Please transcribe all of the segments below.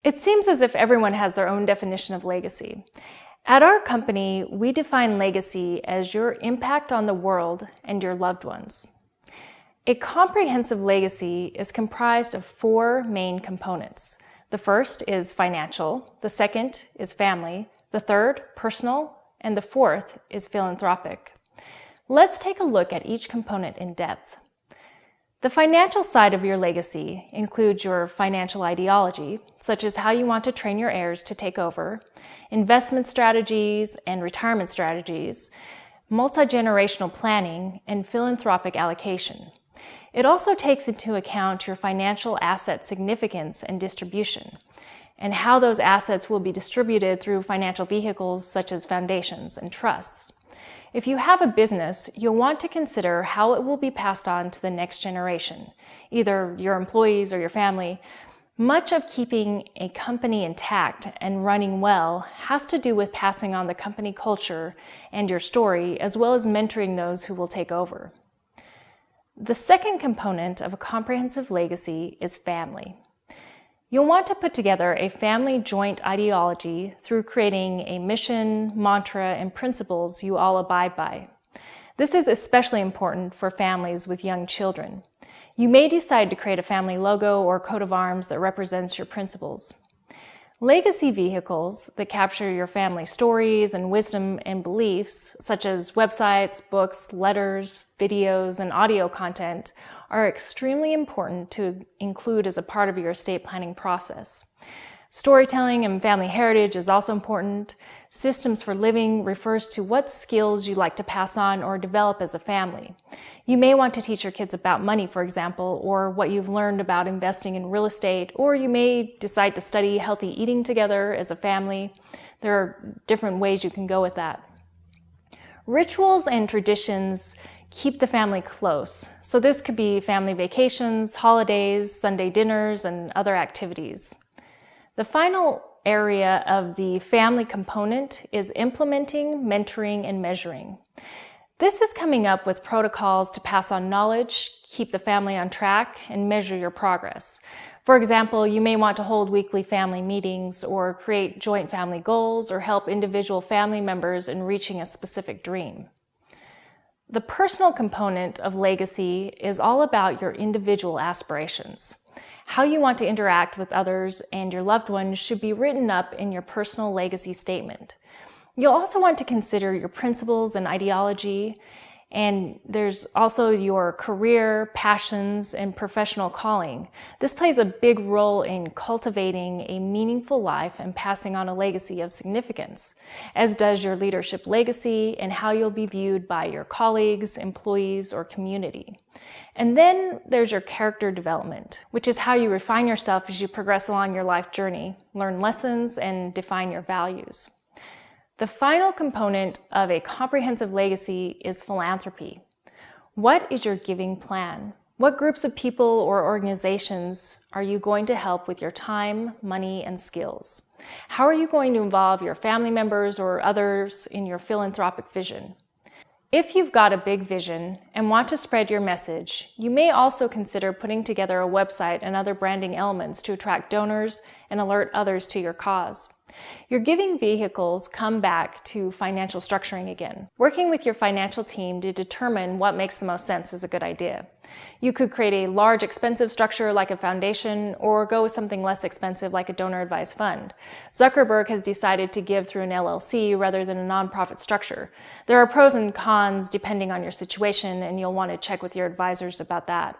It seems as if everyone has their own definition of legacy. At our company, we define legacy as your impact on the world and your loved ones. A comprehensive legacy is comprised of 4 main components. The first is financial, the second is family, the third, personal, and the fourth is philanthropic. Let's take a look at each component in depth. The financial side of your legacy includes your financial ideology, such as how you want to train your heirs to take over, investment strategies and retirement strategies, multi-generational planning, and philanthropic allocation. It also takes into account your financial asset significance and distribution, and how those assets will be distributed through financial vehicles such as foundations and trusts. If you have a business, you'll want to consider how it will be passed on to the next generation, either your employees or your family. Much of keeping a company intact and running well has to do with passing on the company culture and your story, as well as mentoring those who will take over. The second component of a comprehensive legacy is family. You'll want to put together a family joint ideology through creating a mission, mantra, and principles you all abide by. This is especially important for families with young children. You may decide to create a family logo or coat of arms that represents your principles. Legacy vehicles that capture your family stories and wisdom and beliefs, such as websites, books, letters, videos, and audio content, are extremely important to include as a part of your estate planning process. Storytelling and family heritage is also important. Systems for living refers to what skills you like to pass on or develop as a family. You may want to teach your kids about money, for example, or what you've learned about investing in real estate, or you may decide to study healthy eating together as a family. There are different ways you can go with that. Rituals and traditions keep the family close. So this could be family vacations, holidays, Sunday dinners, and other activities. The final area of the family component is implementing, mentoring, and measuring. This is coming up with protocols to pass on knowledge, keep the family on track, and measure your progress. For example, you may want to hold weekly family meetings or create joint family goals or help individual family members in reaching a specific dream. The personal component of legacy is all about your individual aspirations. How you want to interact with others and your loved ones should be written up in your personal legacy statement. You'll also want to consider your principles and ideology, and there's also your career, passions, and professional calling. This plays a big role in cultivating a meaningful life and passing on a legacy of significance, as does your leadership legacy and how you'll be viewed by your colleagues, employees, or community. And then there's your character development, which is how you refine yourself as you progress along your life journey, learn lessons, and define your values. The final component of a comprehensive legacy is philanthropy. What is your giving plan? What groups of people or organizations are you going to help with your time, money, and skills? How are you going to involve your family members or others in your philanthropic vision? If you've got a big vision and want to spread your message, you may also consider putting together a website and other branding elements to attract donors and alert others to your cause. Your giving vehicles come back to financial structuring again. Working with your financial team to determine what makes the most sense is a good idea. You could create a large, expensive structure like a foundation, or go with something less expensive like a donor-advised fund. Zuckerberg has decided to give through an LLC rather than a nonprofit structure. There are pros and cons depending on your situation, and you'll want to check with your advisors about that.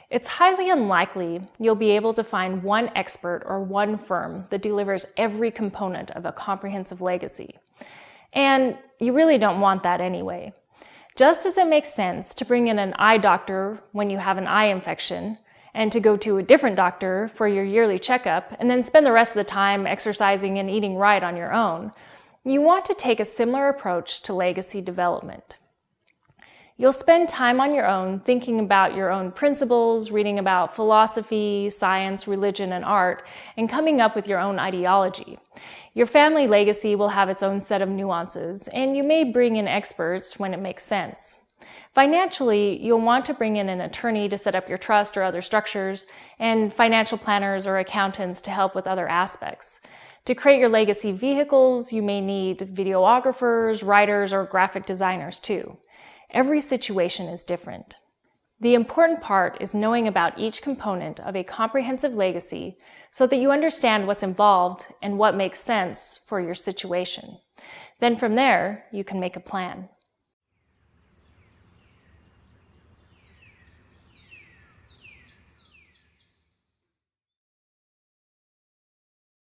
It's highly unlikely you'll be able to find one expert or one firm that delivers every component of a comprehensive legacy. And you really don't want that anyway. Just as it makes sense to bring in an eye doctor when you have an eye infection, and to go to a different doctor for your yearly checkup, and then spend the rest of the time exercising and eating right on your own, you want to take a similar approach to legacy development. You'll spend time on your own thinking about your own principles, reading about philosophy, science, religion, and art, and coming up with your own ideology. Your family legacy will have its own set of nuances, and you may bring in experts when it makes sense. Financially, you'll want to bring in an attorney to set up your trust or other structures, and financial planners or accountants to help with other aspects. To create your legacy vehicles, you may need videographers, writers, or graphic designers too. Every situation is different. The important part is knowing about each component of a comprehensive legacy so that you understand what's involved and what makes sense for your situation. Then from there, you can make a plan.